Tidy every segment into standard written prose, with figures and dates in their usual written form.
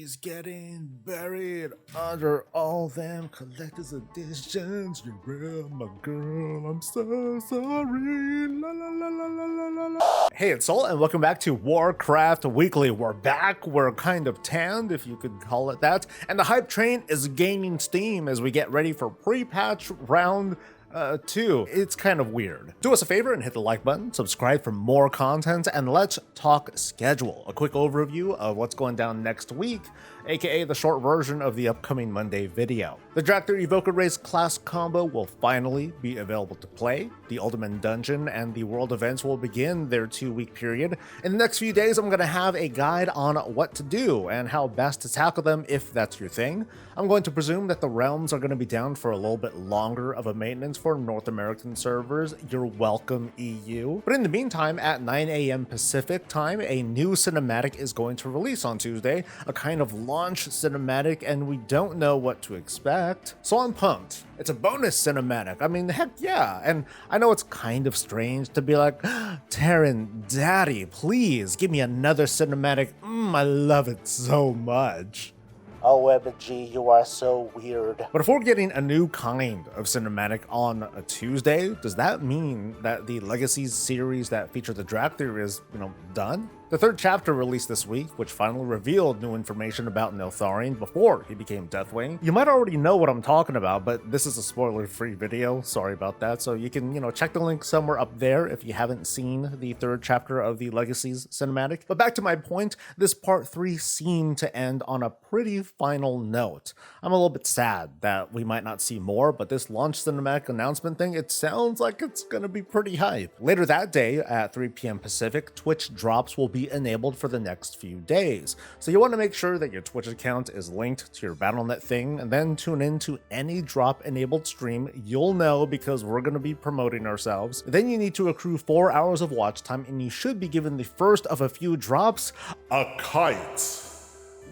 He's getting buried under all them collector's editions. Yrel, my girl, I'm so sorry. La, la, la, la, la, la, la. Hey, it's Soul, and welcome back to Warcraft Weekly. We're back. We're kind of tanned, if you could call it that. And the hype train is gaining steam as we get ready for pre-patch round 2. It's kind of weird. Do us a favor and hit the like button, subscribe for more content, and let's talk schedule. A quick overview of what's going down next week, aka the short version of the upcoming Monday video. The Dracthyr Evoker race class combo will finally be available to play. The Ultimate Dungeon and the World events will begin their 2-week period. In the next few days, I'm going to have a guide on what to do and how best to tackle them if that's your thing. I'm going to presume that the realms are going to be down for a little bit longer of a maintenance for North American servers. You're welcome, EU. But in the meantime, at 9 a.m. Pacific time, a new cinematic is going to release on Tuesday, a kind of launch cinematic, and we don't know what to expect. So I'm pumped. It's a bonus cinematic. I mean, heck yeah. And I know it's kind of strange to be like, Terran, daddy, please give me another cinematic. I love it so much. OMG, you are so weird. But if we're getting a new kind of cinematic on a Tuesday, does that mean that the Legacies series that feature the Dracthyr is, done? The third chapter released this week, which finally revealed new information about Neltharion before he became Deathwing. You might already know what I'm talking about, but this is a spoiler-free video, sorry about that, so you can, check the link somewhere up there if you haven't seen the third chapter of the Legacies cinematic. But back to my point, this part 3 seemed to end on a pretty final note. I'm a little bit sad that we might not see more, but this launch cinematic announcement thing, it sounds like it's gonna be pretty hype. Later that day, at 3 p.m. Pacific, Twitch drops will be enabled for the next few days. So you want to make sure that your Twitch account is linked to your Battle.net thing, and then tune in to any drop enabled stream. You'll know because we're going to be promoting ourselves. Then you need to accrue 4 hours of watch time, and you should be given the first of a few drops, a kite.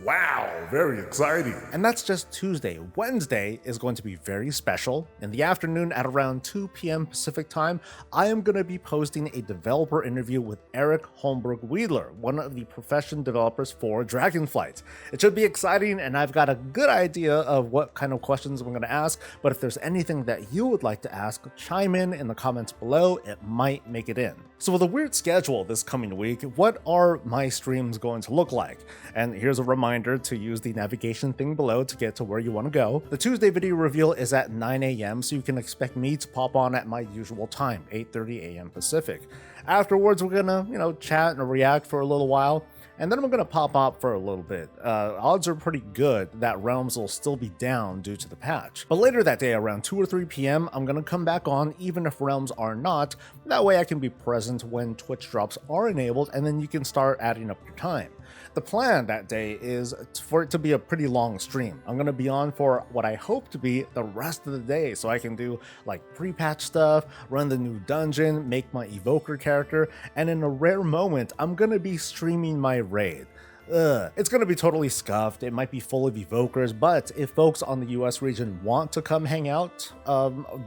Wow, very exciting. And that's just Tuesday. Wednesday is going to be very special. In the afternoon at around 2 p.m. Pacific time, I am going to be posting a developer interview with Eric Holmberg-Wiedler, one of the profession developers for Dragonflight. It should be exciting, and I've got a good idea of what kind of questions I'm going to ask, but if there's anything that you would like to ask, chime in the comments below. It might make it in. So with a weird schedule this coming week, what are my streams going to look like? And here's a reminder to use the navigation thing below to get to where you want to go. The Tuesday video reveal is at 9 a.m., so you can expect me to pop on at my usual time, 8:30 a.m. Pacific. Afterwards, we're gonna, chat and react for a little while, and then I'm gonna pop up for a little bit. Odds are pretty good that Realms will still be down due to the patch. But later that day, around 2 or 3 p.m., I'm gonna come back on even if Realms are not. That way I can be present when Twitch drops are enabled, and then you can start adding up your time. The plan that day is for it to be a pretty long stream. I'm going to be on for what I hope to be the rest of the day, so I can do like pre-patch stuff, run the new dungeon, make my evoker character, and in a rare moment, I'm going to be streaming my raid. It's going to be totally scuffed, it might be full of evokers, but if folks on the US region want to come hang out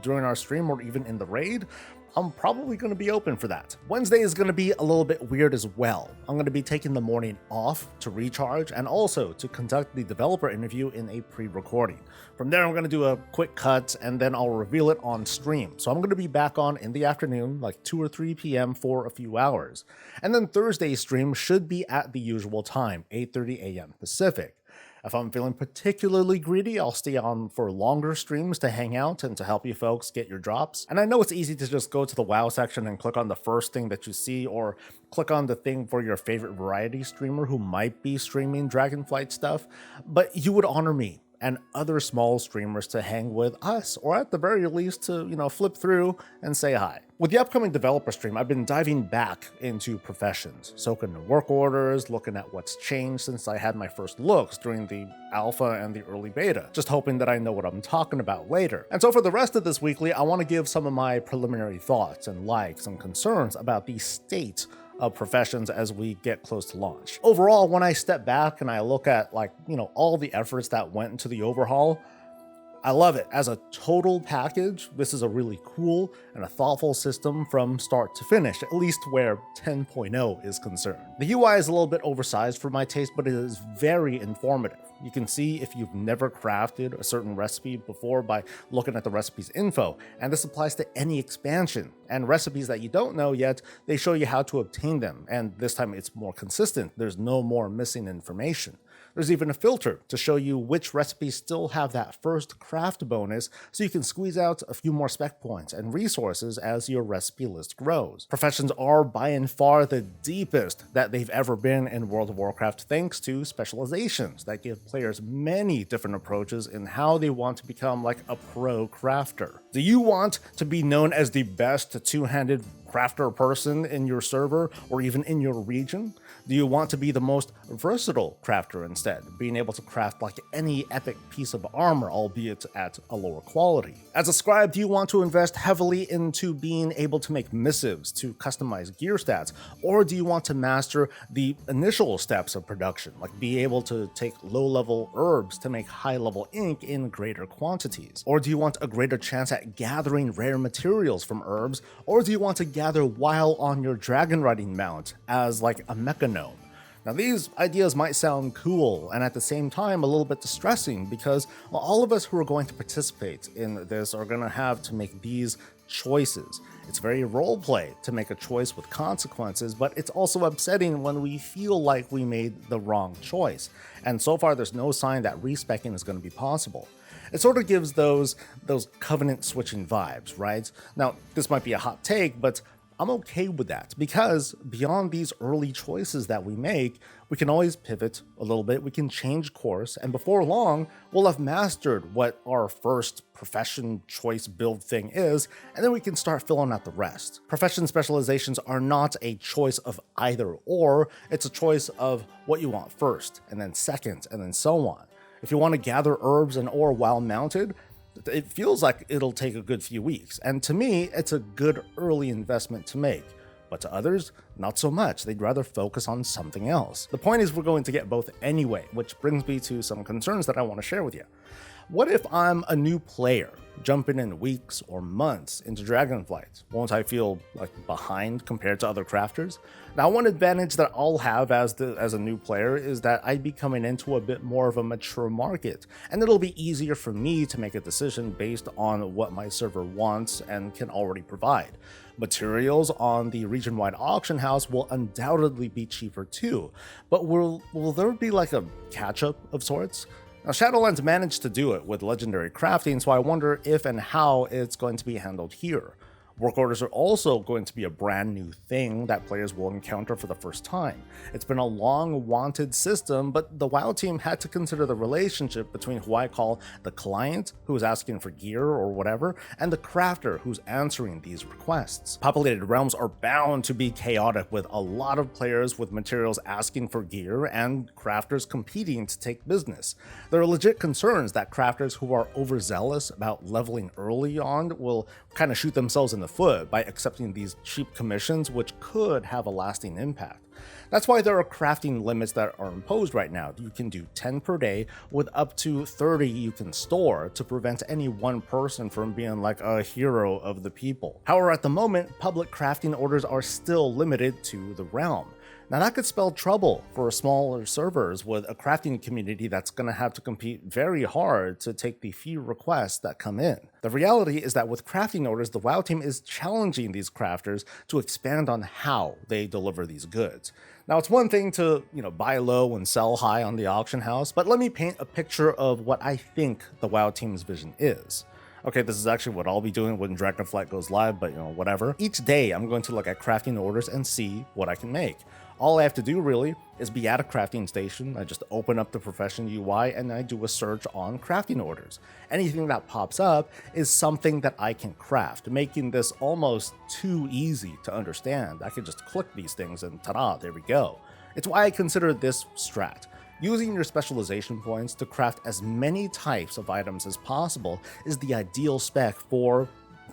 during our stream or even in the raid, I'm probably going to be open for that. Wednesday is going to be a little bit weird as well. I'm going to be taking the morning off to recharge and also to conduct the developer interview in a pre-recording. From there, I'm going to do a quick cut and then I'll reveal it on stream. So I'm going to be back on in the afternoon, like 2 or 3 p.m. for a few hours. And then Thursday's stream should be at the usual time, 8:30 a.m. Pacific. If I'm feeling particularly greedy, I'll stay on for longer streams to hang out and to help you folks get your drops. And I know it's easy to just go to the WoW section and click on the first thing that you see, or click on the thing for your favorite variety streamer who might be streaming Dragonflight stuff, but you would honor me and other small streamers to hang with us, or at the very least to, flip through and say hi. With the upcoming developer stream, I've been diving back into professions, soaking in work orders, looking at what's changed since I had my first looks during the alpha and the early beta, just hoping that I know what I'm talking about later. And so for the rest of this weekly, I want to give some of my preliminary thoughts and likes and concerns about the state of professions as we get close to launch. Overall, when I step back and I look at all the efforts that went into the overhaul, I love it. As a total package, this is a really cool and a thoughtful system from start to finish, at least where 10.0 is concerned. The UI is a little bit oversized for my taste, but it is very informative. You can see if you've never crafted a certain recipe before by looking at the recipe's info, and this applies to any expansion. And recipes that you don't know yet, they show you how to obtain them, and this time it's more consistent. There's no more missing information. There's even a filter to show you which recipes still have that first craft bonus, so you can squeeze out a few more spec points and resources as your recipe list grows. Professions are by and far the deepest that they've ever been in World of Warcraft, thanks to specializations that give players many different approaches in how they want to become like a pro crafter. Do you want to be known as the best two-handed crafter person in your server or even in your region? Do you want to be the most versatile crafter instead, being able to craft like any epic piece of armor, albeit at a lower quality? As a scribe, do you want to invest heavily into being able to make missives to customize gear stats, or do you want to master the initial steps of production, like be able to take low-level herbs to make high-level ink in greater quantities? Or do you want a greater chance at gathering rare materials from herbs, or do you want to gather while on your dragon riding mount as like a mechanome? Now these ideas might sound cool and at the same time a little bit distressing because all of us who are going to participate in this are going to have to make these choices. It's very roleplay to make a choice with consequences, but it's also upsetting when we feel like we made the wrong choice. And so far there's no sign that respecing is going to be possible. It sort of gives those covenant switching vibes, right? Now this might be a hot take, but I'm okay with that because beyond these early choices that we make, we can always pivot a little bit, we can change course, and before long, we'll have mastered what our first profession choice build thing is, and then we can start filling out the rest. Profession specializations are not a choice of either or, it's a choice of what you want first, and then second, and then so on. If you want to gather herbs and ore while mounted, it feels like it'll take a good few weeks, and to me, it's a good early investment to make. But to others, not so much. They'd rather focus on something else. The point is we're going to get both anyway, which brings me to some concerns that I want to share with you. What if I'm a new player, jumping in weeks or months into Dragonflight? Won't I feel like behind compared to other crafters? Now, one advantage that I'll have as a new player is that I'd be coming into a bit more of a mature market, and it'll be easier for me to make a decision based on what my server wants and can already provide. Materials on the region-wide auction house will undoubtedly be cheaper too, but will there be like a catch-up of sorts? Now, Shadowlands managed to do it with legendary crafting, so I wonder if and how it's going to be handled here. Work orders are also going to be a brand new thing that players will encounter for the first time. It's been a long-wanted system, but the WoW team had to consider the relationship between who I call the client, who's asking for gear or whatever, and the crafter who's answering these requests. Populated realms are bound to be chaotic, with a lot of players with materials asking for gear and crafters competing to take business. There are legit concerns that crafters who are overzealous about leveling early on will kind of shoot themselves in the foot by accepting these cheap commissions, which could have a lasting impact. That's why there are crafting limits that are imposed right now. You can do 10 per day with up to 30 you can store to prevent any one person from being like a hero of the people. However, at the moment, public crafting orders are still limited to the realm. Now that could spell trouble for smaller servers with a crafting community that's going to have to compete very hard to take the few requests that come in. The reality is that with crafting orders, the WoW team is challenging these crafters to expand on how they deliver these goods. Now it's one thing to, buy low and sell high on the auction house, but let me paint a picture of what I think the WoW team's vision is. Okay, this is actually what I'll be doing when Dragonflight goes live, but whatever. Each day I'm going to look at crafting orders and see what I can make. All I have to do really is be at a crafting station. I just open up the profession UI and I do a search on crafting orders. Anything that pops up is something that I can craft, making this almost too easy to understand. I can just click these things and ta-da, there we go. It's why I consider this strat. Using your specialization points to craft as many types of items as possible is the ideal spec for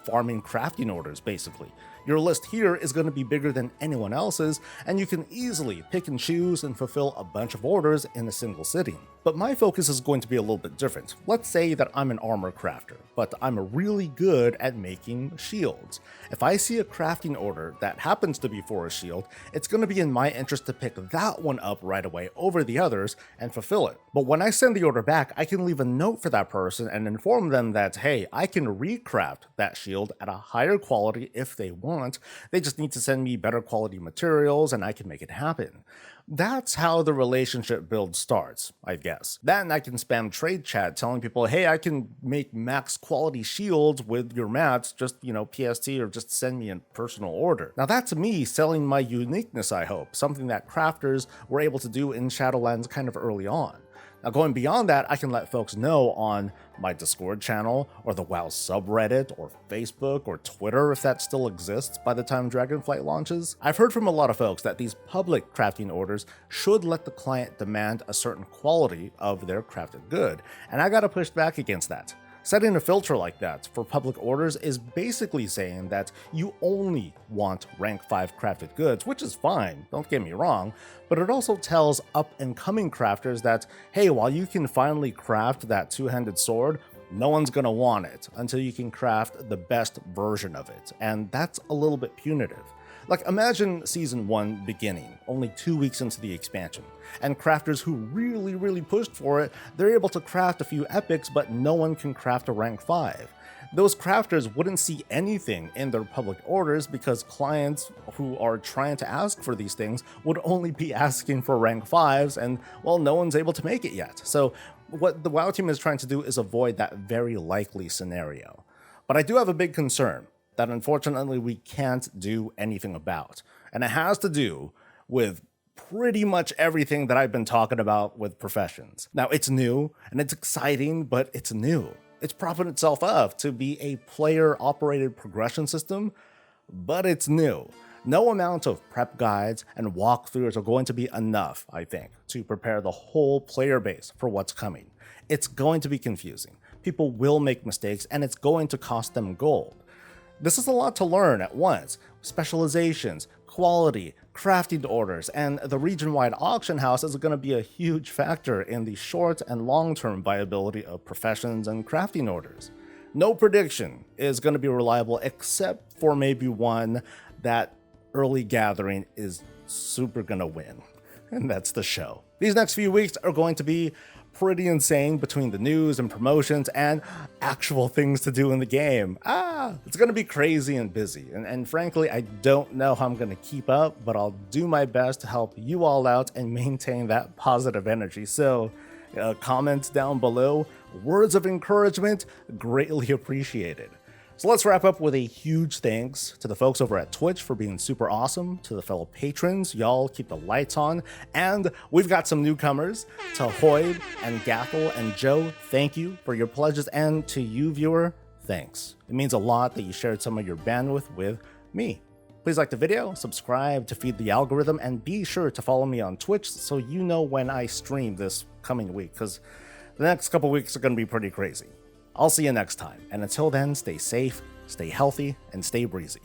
farming crafting orders, basically. Your list here is going to be bigger than anyone else's, and you can easily pick and choose and fulfill a bunch of orders in a single sitting. But my focus is going to be a little bit different. Let's say that I'm an armor crafter, but I'm really good at making shields. If I see a crafting order that happens to be for a shield, it's going to be in my interest to pick that one up right away over the others and fulfill it. But when I send the order back, I can leave a note for that person and inform them that, hey, I can recraft that shield at a higher quality if they want. They just need to send me better quality materials and I can make it happen. That's how the relationship build starts, I guess. Then I can spam trade chat telling people, hey, I can make max quality shields with your mats, just, PST or just send me a personal order. Now that's me selling my uniqueness, I hope, something that crafters were able to do in Shadowlands kind of early on. Now going beyond that, I can let folks know on my Discord channel, or the WoW subreddit, or Facebook, or Twitter if that still exists by the time Dragonflight launches. I've heard from a lot of folks that these public crafting orders should let the client demand a certain quality of their crafted good, and I gotta push back against that. Setting a filter like that for public orders is basically saying that you only want rank 5 crafted goods, which is fine, don't get me wrong, but it also tells up-and-coming crafters that, hey, while you can finally craft that two-handed sword, no one's gonna want it until you can craft the best version of it, and that's a little bit punitive. Like, imagine Season 1 beginning, only 2 weeks into the expansion, and crafters who really pushed for it, they're able to craft a few epics, but no one can craft a rank 5. Those crafters wouldn't see anything in their public orders because clients who are trying to ask for these things would only be asking for rank 5s, and, well, no one's able to make it yet. So what the WoW team is trying to do is avoid that very likely scenario. But I do have a big concern that unfortunately we can't do anything about. And it has to do with pretty much everything that I've been talking about with professions. Now, it's new and it's exciting, but it's new. It's propping itself up to be a player-operated progression system, but it's new. No amount of prep guides and walkthroughs are going to be enough, I think, to prepare the whole player base for what's coming. It's going to be confusing. People will make mistakes and it's going to cost them gold. This is a lot to learn at once. Specializations, quality, crafting orders, and the region-wide auction house is going to be a huge factor in the short and long-term viability of professions and crafting orders. No prediction is going to be reliable except for maybe one that early gathering is super going to win, and that's the show. These next few weeks are going to be pretty insane between the news and promotions and actual things to do in the game. It's gonna be crazy and busy, and frankly, I don't know how I'm gonna keep up, but I'll do my best to help you all out and maintain that positive energy. So comments down below, words of encouragement, greatly appreciated. So let's wrap up with a huge thanks to the folks over at Twitch for being super awesome, to the fellow patrons, y'all keep the lights on, and we've got some newcomers, to Hoyd and Gathel and Joe, thank you for your pledges, and to you viewer, thanks. It means a lot that you shared some of your bandwidth with me. Please like the video, subscribe to feed the algorithm, and be sure to follow me on Twitch so you know when I stream this coming week, because the next couple weeks are going to be pretty crazy. I'll see you next time, and until then, stay safe, stay healthy, and stay breezy.